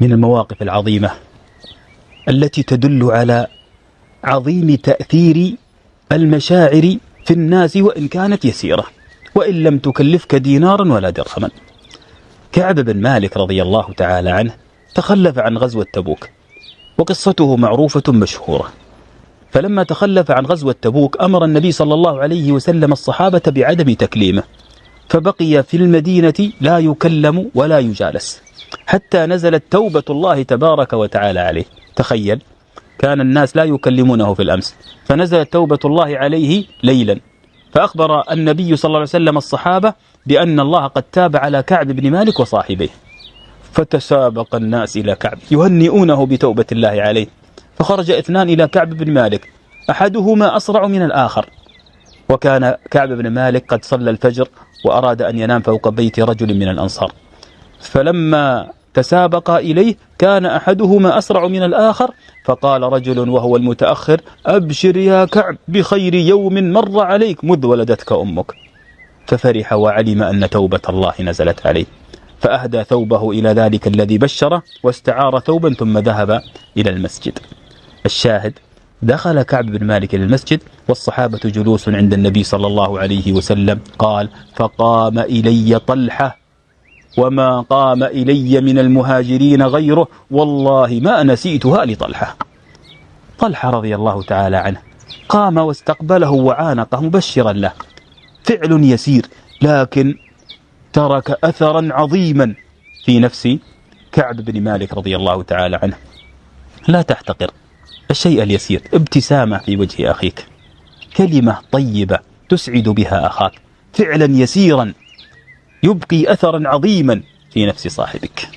من المواقف العظيمة التي تدل على عظيم تأثير المشاعر في الناس وإن كانت يسيرة، وإن لم تكلفك دينارا ولا درهما. كعب بن مالك رضي الله تعالى عنه تخلف عن غزوة تبوك، وقصته معروفة مشهورة. فلما تخلف عن غزوة تبوك أمر النبي صلى الله عليه وسلم الصحابة بعدم تكليمه، فبقي في المدينة لا يكلم ولا يجالس حتى نزلت توبة الله تبارك وتعالى عليه. تخيل، كان الناس لا يكلمونه في الأمس، فنزلت توبة الله عليه ليلا، فأخبر النبي صلى الله عليه وسلم الصحابة بأن الله قد تاب على كعب بن مالك وصاحبيه، فتسابق الناس إلى كعب يهنئونه بتوبة الله عليه. فخرج اثنان إلى كعب بن مالك، أحدهما أسرع من الآخر، وكان كعب بن مالك قد صلى الفجر وأراد أن ينام فوق بيت رجل من الأنصار، فلما تسابقا إليه كان أحدهما أسرع من الآخر، فقال رجل وهو المتأخر: أبشر يا كعب بخير يوم مر عليك مذ ولدتك أمك. ففرح وعلم أن توبة الله نزلت عليه، فأهدى ثوبه إلى ذلك الذي بشره واستعار ثوبا ثم ذهب إلى المسجد. الشاهد: دخل كعب بن مالك إلى المسجد والصحابة جلوس عند النبي صلى الله عليه وسلم. قال: فقام إلي طلحة وما قام إلي من المهاجرين غيره، والله ما نسيتها لطلحة. طلحة رضي الله تعالى عنه قام واستقبله وعانقه مبشرا له، فعل يسير لكن ترك أثرا عظيما في نفس كعب بن مالك رضي الله تعالى عنه. لا تحتقر الشيء اليسير، ابتسامة في وجه أخيك، كلمة طيبة تسعد بها أخاك، فعلا يسيرا يبقي أثرا عظيما في نفس صاحبك.